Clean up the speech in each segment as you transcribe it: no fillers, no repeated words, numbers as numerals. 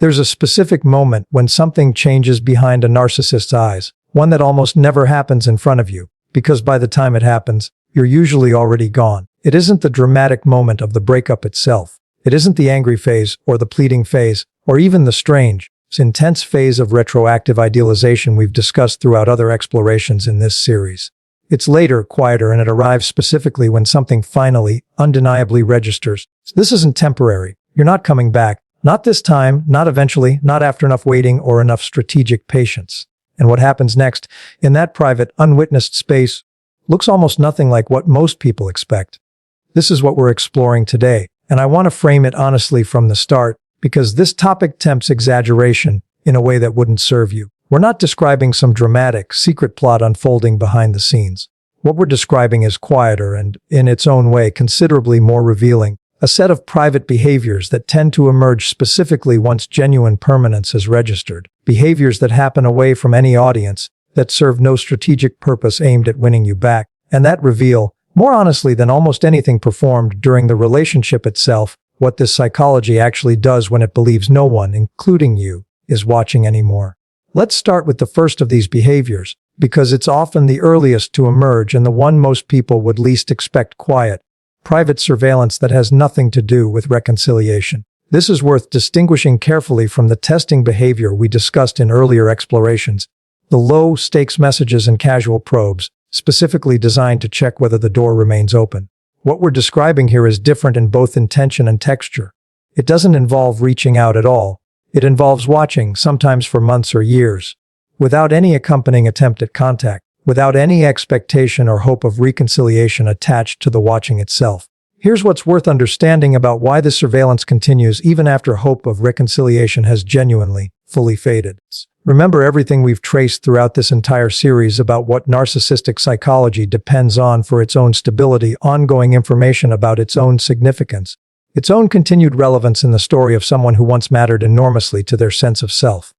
There's a specific moment when something changes behind a narcissist's eyes, one that almost never happens in front of you, because by the time it happens, you're usually already gone. It isn't the dramatic moment of the breakup itself. It isn't the angry phase, or the pleading phase, or even the strange, intense phase of retroactive idealization we've discussed throughout other explorations in this series. It's later, quieter, and it arrives specifically when something finally, undeniably registers. This isn't temporary. You're not coming back. Not this time, not eventually, not after enough waiting or enough strategic patience. And what happens next, in that private, unwitnessed space, looks almost nothing like what most people expect. This is what we're exploring today, and I want to frame it honestly from the start, because this topic tempts exaggeration in a way that wouldn't serve you. We're not describing some dramatic, secret plot unfolding behind the scenes. What we're describing is quieter and, in its own way, considerably more revealing. A set of private behaviors that tend to emerge specifically once genuine permanence is registered. Behaviors that happen away from any audience, that serve no strategic purpose aimed at winning you back, and that reveal, more honestly than almost anything performed during the relationship itself, what this psychology actually does when it believes no one, including you, is watching anymore. Let's start with the first of these behaviors, because it's often the earliest to emerge and the one most people would least expect. Quiet, private surveillance that has nothing to do with reconciliation. This is worth distinguishing carefully from the testing behavior we discussed in earlier explorations, the low-stakes messages and casual probes, specifically designed to check whether the door remains open. What we're describing here is different in both intention and texture. It doesn't involve reaching out at all. It involves watching, sometimes for months or years, without any accompanying attempt at contact, without any expectation or hope of reconciliation attached to the watching itself. Here's what's worth understanding about why the surveillance continues even after hope of reconciliation has genuinely, fully faded. Remember everything we've traced throughout this entire series about what narcissistic psychology depends on for its own stability, ongoing information about its own significance, its own continued relevance in the story of someone who once mattered enormously to their sense of self.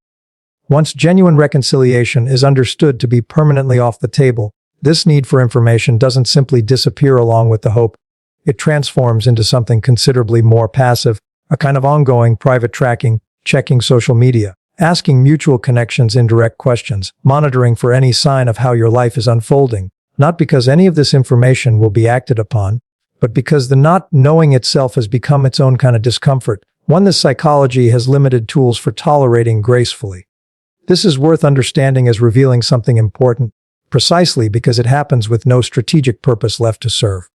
Once genuine reconciliation is understood to be permanently off the table, this need for information doesn't simply disappear along with the hope. It transforms into something considerably more passive, a kind of ongoing private tracking, checking social media, asking mutual connections indirect questions, monitoring for any sign of how your life is unfolding, not because any of this information will be acted upon, but because the not knowing itself has become its own kind of discomfort, one this psychology has limited tools for tolerating gracefully. This is worth understanding as revealing something important, precisely because it happens with no strategic purpose left to serve.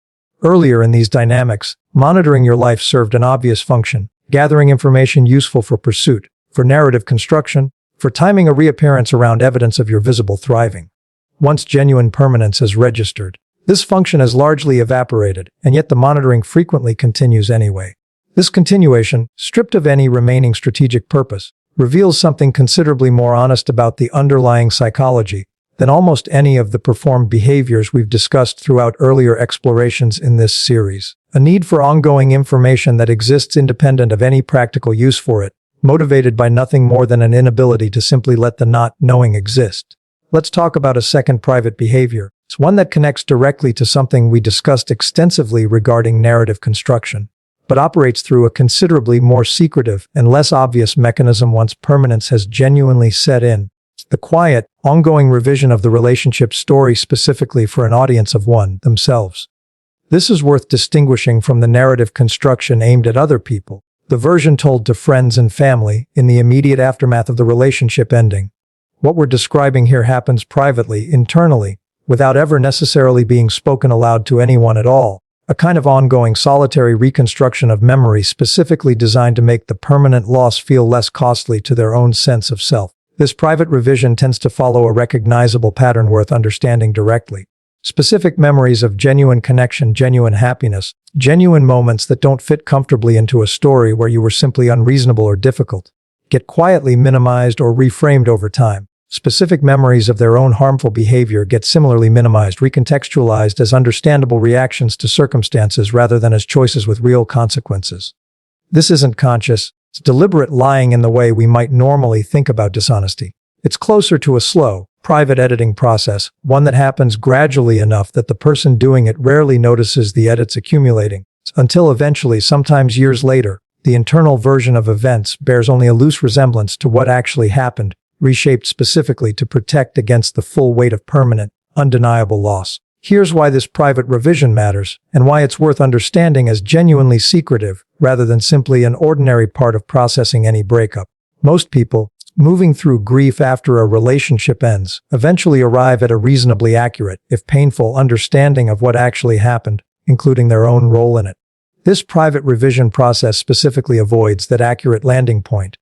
Earlier in these dynamics, monitoring your life served an obvious function, gathering information useful for pursuit, for narrative construction, for timing a reappearance around evidence of your visible thriving. Once genuine permanence is registered, this function has largely evaporated, and yet the monitoring frequently continues anyway. This continuation, stripped of any remaining strategic purpose, reveals something considerably more honest about the underlying psychology than almost any of the performed behaviors we've discussed throughout earlier explorations in this series. A need for ongoing information that exists independent of any practical use for it, motivated by nothing more than an inability to simply let the not knowing exist. Let's talk about a second private behavior. It's one that connects directly to something we discussed extensively regarding narrative construction, but operates through a considerably more secretive and less obvious mechanism once permanence has genuinely set in. The quiet, ongoing revision of the relationship story specifically for an audience of one themselves. This is worth distinguishing from the narrative construction aimed at other people, the version told to friends and family in the immediate aftermath of the relationship ending. What we're describing here happens privately, internally, without ever necessarily being spoken aloud to anyone at all. A kind of ongoing solitary reconstruction of memory specifically designed to make the permanent loss feel less costly to their own sense of self. This private revision tends to follow a recognizable pattern worth understanding directly. Specific memories of genuine connection, genuine happiness, genuine moments that don't fit comfortably into a story where you were simply unreasonable or difficult, get quietly minimized or reframed over time. Specific memories of their own harmful behavior get similarly minimized, recontextualized as understandable reactions to circumstances rather than as choices with real consequences. This isn't conscious, it's deliberate lying in the way we might normally think about dishonesty. It's closer to a slow, private editing process, one that happens gradually enough that the person doing it rarely notices the edits accumulating, until eventually, sometimes years later, the internal version of events bears only a loose resemblance to what actually happened, reshaped specifically to protect against the full weight of permanent, undeniable loss. Here's why this private revision matters, and why it's worth understanding as genuinely secretive, rather than simply an ordinary part of processing any breakup. Most people, moving through grief after a relationship ends, eventually arrive at a reasonably accurate, if painful, understanding of what actually happened, including their own role in it. This private revision process specifically avoids that accurate landing point,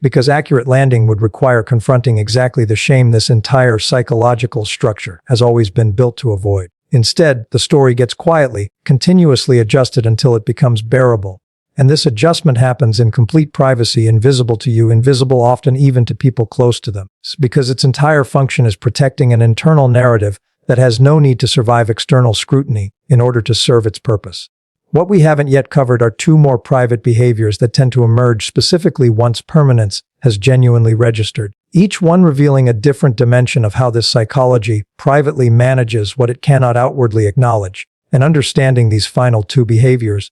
because accurate landing would require confronting exactly the shame this entire psychological structure has always been built to avoid. Instead, the story gets quietly, continuously adjusted until it becomes bearable. And this adjustment happens in complete privacy, invisible to you, invisible often even to people close to them, because its entire function is protecting an internal narrative that has no need to survive external scrutiny in order to serve its purpose. What we haven't yet covered are two more private behaviors that tend to emerge specifically once permanence has genuinely registered, each one revealing a different dimension of how this psychology privately manages what it cannot outwardly acknowledge. And understanding these final two behaviors,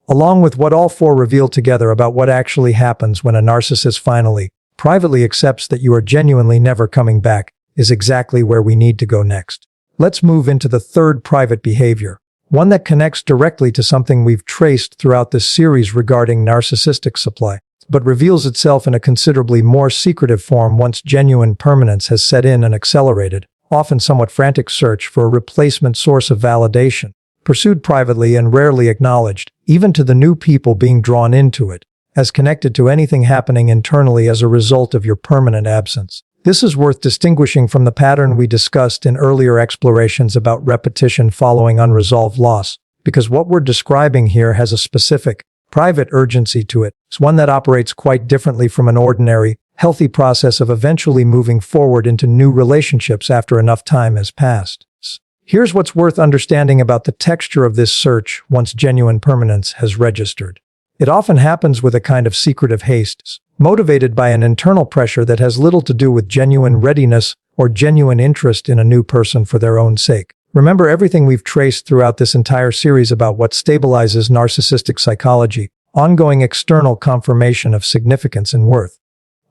along with what all four reveal together about what actually happens when a narcissist finally, privately accepts that you are genuinely never coming back, is exactly where we need to go next. Let's move into the third private behavior, one that connects directly to something we've traced throughout this series regarding narcissistic supply, but reveals itself in a considerably more secretive form once genuine permanence has set in an accelerated, often somewhat frantic search for a replacement source of validation, pursued privately and rarely acknowledged, even to the new people being drawn into it, as connected to anything happening internally as a result of your permanent absence. This is worth distinguishing from the pattern we discussed in earlier explorations about repetition following unresolved loss, because what we're describing here has a specific, private urgency to it. It's one that operates quite differently from an ordinary, healthy process of eventually moving forward into new relationships after enough time has passed. Here's what's worth understanding about the texture of this search once genuine permanence has registered. It often happens with a kind of secretive haste, motivated by an internal pressure that has little to do with genuine readiness or genuine interest in a new person for their own sake. Remember everything we've traced throughout this entire series about what stabilizes narcissistic psychology, ongoing external confirmation of significance and worth.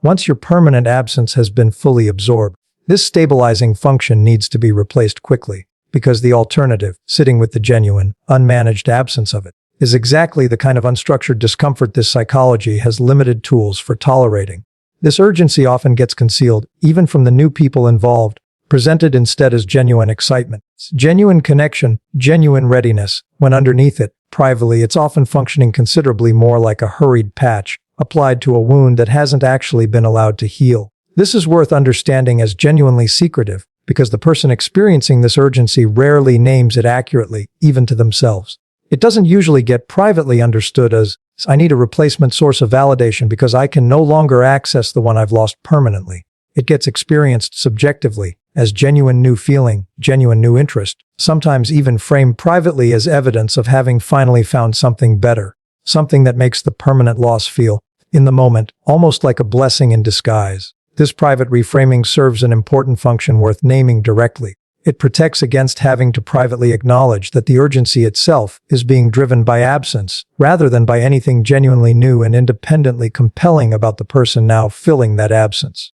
Once your permanent absence has been fully absorbed, this stabilizing function needs to be replaced quickly, because the alternative, sitting with the genuine, unmanaged absence of it, is exactly the kind of unstructured discomfort this psychology has limited tools for tolerating. This urgency often gets concealed, even from the new people involved, presented instead as genuine excitement, genuine connection, genuine readiness, when underneath it, privately, it's often functioning considerably more like a hurried patch, applied to a wound that hasn't actually been allowed to heal. This is worth understanding as genuinely secretive, because the person experiencing this urgency rarely names it accurately, even to themselves. It doesn't usually get privately understood as, I need a replacement source of validation because I can no longer access the one I've lost permanently. It gets experienced subjectively, as genuine new feeling, genuine new interest, sometimes even framed privately as evidence of having finally found something better, something that makes the permanent loss feel, in the moment, almost like a blessing in disguise. This private reframing serves an important function worth naming directly. It protects against having to privately acknowledge that the urgency itself is being driven by absence, rather than by anything genuinely new and independently compelling about the person now filling that absence.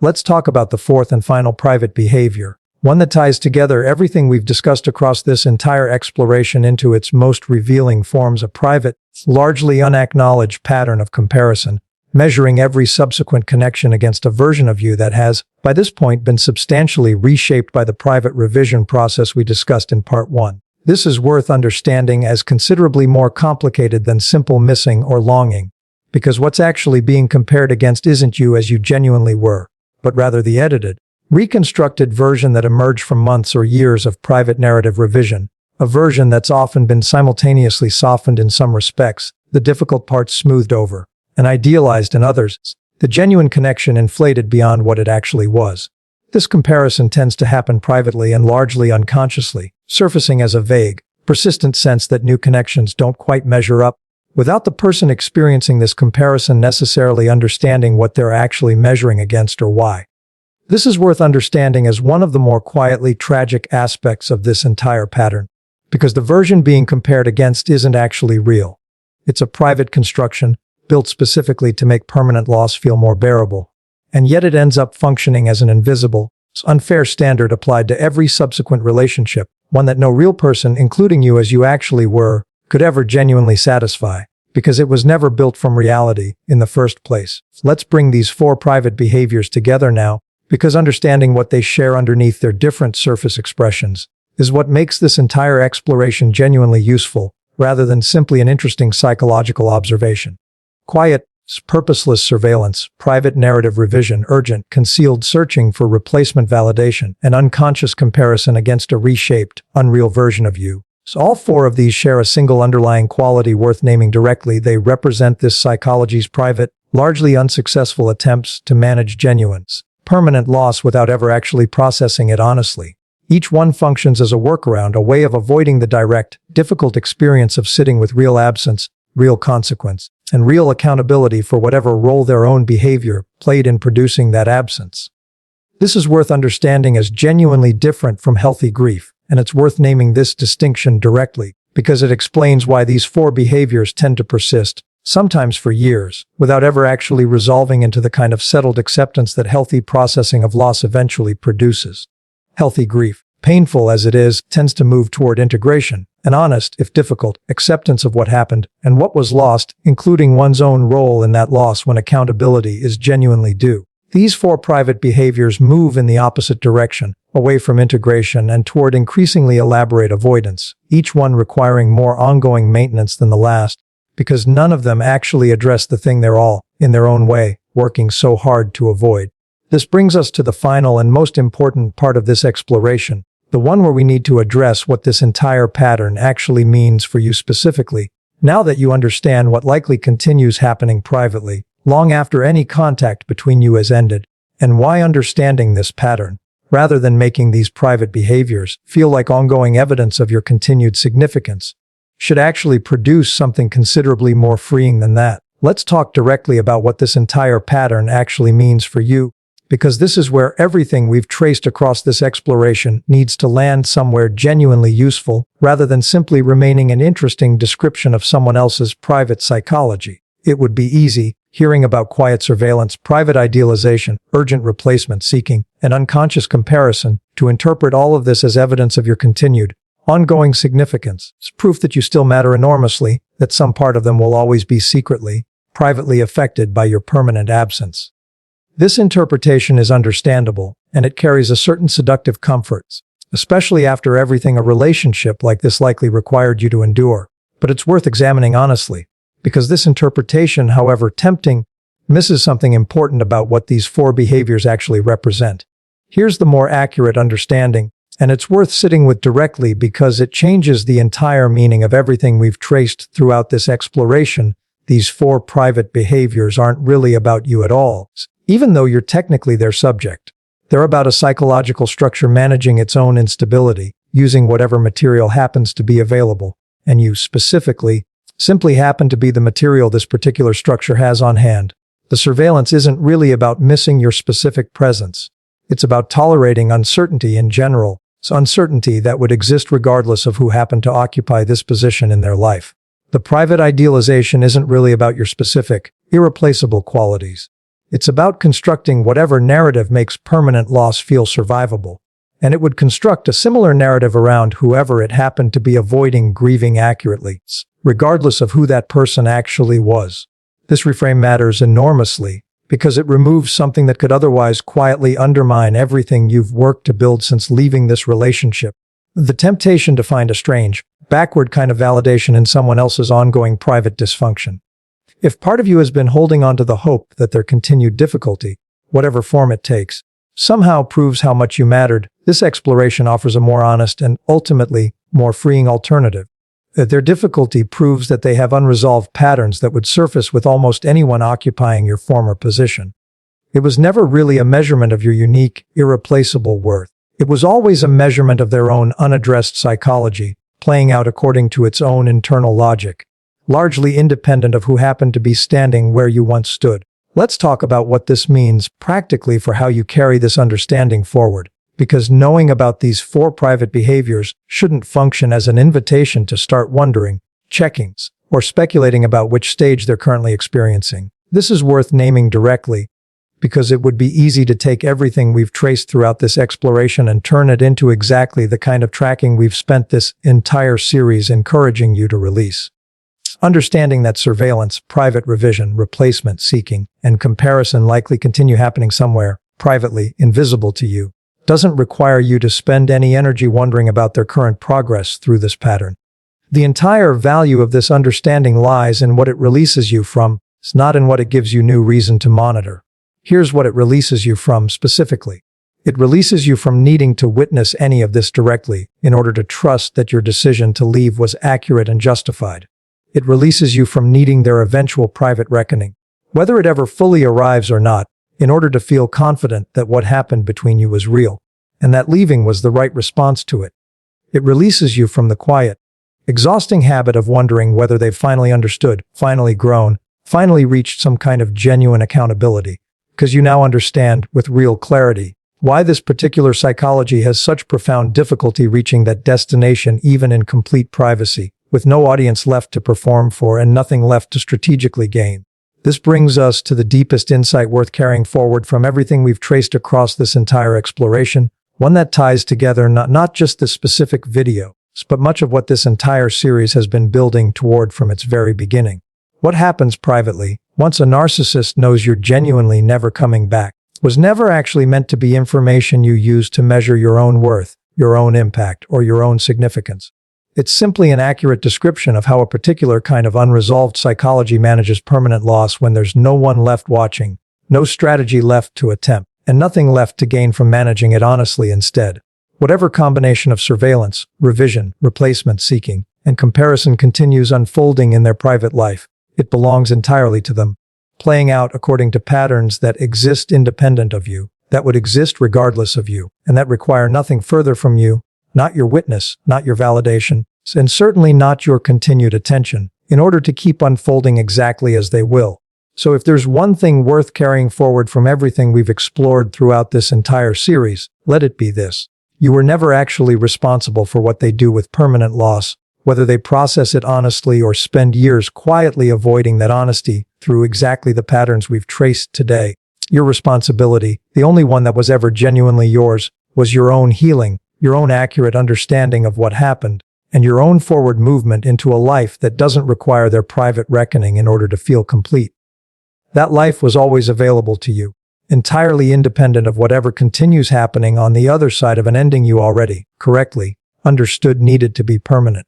Let's talk about the fourth and final private behavior, one that ties together everything we've discussed across this entire exploration into its most revealing forms: a private, largely unacknowledged pattern of comparison, measuring every subsequent connection against a version of you that has, by this point, been substantially reshaped by the private revision process we discussed in Part 1. This is worth understanding as considerably more complicated than simple missing or longing, because what's actually being compared against isn't you as you genuinely were, but rather the edited, reconstructed version that emerged from months or years of private narrative revision, a version that's often been simultaneously softened in some respects, the difficult parts smoothed over, and idealized in others, the genuine connection inflated beyond what it actually was. This comparison tends to happen privately and largely unconsciously, surfacing as a vague, persistent sense that new connections don't quite measure up, without the person experiencing this comparison necessarily understanding what they're actually measuring against or why. This is worth understanding as one of the more quietly tragic aspects of this entire pattern, because the version being compared against isn't actually real. It's a private construction, built specifically to make permanent loss feel more bearable. And yet it ends up functioning as an invisible, unfair standard applied to every subsequent relationship, one that no real person, including you as you actually were, could ever genuinely satisfy, because it was never built from reality in the first place. Let's bring these 4 private behaviors together now, because understanding what they share underneath their different surface expressions is what makes this entire exploration genuinely useful, rather than simply an interesting psychological observation. Quiet, purposeless surveillance, private narrative revision, urgent, concealed searching for replacement validation, and unconscious comparison against a reshaped, unreal version of you. So all 4 of these share a single underlying quality worth naming directly. They represent this psychology's private, largely unsuccessful attempts to manage genuine, permanent loss without ever actually processing it honestly. Each one functions as a workaround, a way of avoiding the direct, difficult experience of sitting with real absence, real consequence, and real accountability for whatever role their own behavior played in producing that absence. This is worth understanding as genuinely different from healthy grief, and it's worth naming this distinction directly, because it explains why these 4 behaviors tend to persist, sometimes for years, without ever actually resolving into the kind of settled acceptance that healthy processing of loss eventually produces. Healthy grief, painful as it is, tends to move toward integration, an honest, if difficult, acceptance of what happened and what was lost, including one's own role in that loss when accountability is genuinely due. These 4 private behaviors move in the opposite direction, away from integration and toward increasingly elaborate avoidance, each one requiring more ongoing maintenance than the last, because none of them actually address the thing they're all, in their own way, working so hard to avoid. This brings us to the final and most important part of this exploration, the one where we need to address what this entire pattern actually means for you specifically, now that you understand what likely continues happening privately, long after any contact between you has ended, and why understanding this pattern, rather than making these private behaviors feel like ongoing evidence of your continued significance, should actually produce something considerably more freeing than that. Let's talk directly about what this entire pattern actually means for you, because this is where everything we've traced across this exploration needs to land somewhere genuinely useful, rather than simply remaining an interesting description of someone else's private psychology. It would be easy, hearing about quiet surveillance, private idealization, urgent replacement seeking, and unconscious comparison, to interpret all of this as evidence of your continued, ongoing significance. It's proof that you still matter enormously, that some part of them will always be secretly, privately affected by your permanent absence. This interpretation is understandable, and it carries a certain seductive comfort, especially after everything a relationship like this likely required you to endure. But it's worth examining honestly, because this interpretation, however tempting, misses something important about what these 4 behaviors actually represent. Here's the more accurate understanding, and it's worth sitting with directly because it changes the entire meaning of everything we've traced throughout this exploration. These 4 private behaviors aren't really about you at all, even though you're technically their subject. They're about a psychological structure managing its own instability, using whatever material happens to be available, and you specifically simply happen to be the material this particular structure has on hand. The surveillance isn't really about missing your specific presence. It's about tolerating uncertainty in general, uncertainty that would exist regardless of who happened to occupy this position in their life. The private idealization isn't really about your specific, irreplaceable qualities. It's about constructing whatever narrative makes permanent loss feel survivable, and it would construct a similar narrative around whoever it happened to be avoiding grieving accurately, regardless of who that person actually was. This reframe matters enormously, because it removes something that could otherwise quietly undermine everything you've worked to build since leaving this relationship. The temptation to find a strange, backward kind of validation in someone else's ongoing private dysfunction. If part of you has been holding on to the hope that their continued difficulty, whatever form it takes, somehow proves how much you mattered, this exploration offers a more honest and, ultimately, more freeing alternative. That their difficulty proves that they have unresolved patterns that would surface with almost anyone occupying your former position. It was never really a measurement of your unique, irreplaceable worth. It was always a measurement of their own unaddressed psychology, playing out according to its own internal logic, largely independent of who happened to be standing where you once stood. Let's talk about what this means practically for how you carry this understanding forward, because knowing about these 4 private behaviors shouldn't function as an invitation to start wondering, checking, or speculating about which stage they're currently experiencing. This is worth naming directly, because it would be easy to take everything we've traced throughout this exploration and turn it into exactly the kind of tracking we've spent this entire series encouraging you to release. Understanding that surveillance, private revision, replacement seeking, and comparison likely continue happening somewhere, privately, invisible to you, doesn't require you to spend any energy wondering about their current progress through this pattern. The entire value of this understanding lies in what it releases you from, it's not in what it gives you new reason to monitor. Here's what it releases you from specifically. It releases you from needing to witness any of this directly in order to trust that your decision to leave was accurate and justified. It releases you from needing their eventual private reckoning, whether it ever fully arrives or not, in order to feel confident that what happened between you was real, and that leaving was the right response to it. It releases you from the quiet, exhausting habit of wondering whether they've finally understood, finally grown, finally reached some kind of genuine accountability, because you now understand, with real clarity, why this particular psychology has such profound difficulty reaching that destination even in complete privacy, with no audience left to perform for and nothing left to strategically gain. This brings us to the deepest insight worth carrying forward from everything we've traced across this entire exploration, one that ties together not just this specific video, but much of what this entire series has been building toward from its very beginning. What happens privately, once a narcissist knows you're genuinely never coming back, was never actually meant to be information you use to measure your own worth, your own impact, or your own significance. It's simply an accurate description of how a particular kind of unresolved psychology manages permanent loss when there's no one left watching, no strategy left to attempt, and nothing left to gain from managing it honestly instead. Whatever combination of surveillance, revision, replacement seeking, and comparison continues unfolding in their private life, it belongs entirely to them, playing out according to patterns that exist independent of you, that would exist regardless of you, and that require nothing further from you, not your witness, not your validation, and certainly not your continued attention, in order to keep unfolding exactly as they will. So if there's one thing worth carrying forward from everything we've explored throughout this entire series, let it be this. You were never actually responsible for what they do with permanent loss, whether they process it honestly or spend years quietly avoiding that honesty through exactly the patterns we've traced today. Your responsibility, the only one that was ever genuinely yours, was your own healing, your own accurate understanding of what happened, and your own forward movement into a life that doesn't require their private reckoning in order to feel complete. That life was always available to you, entirely independent of whatever continues happening on the other side of an ending you already, correctly, understood needed to be permanent.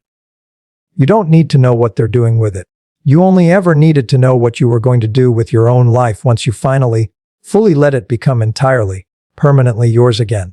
You don't need to know what they're doing with it. You only ever needed to know what you were going to do with your own life once you finally, fully let it become entirely, permanently yours again.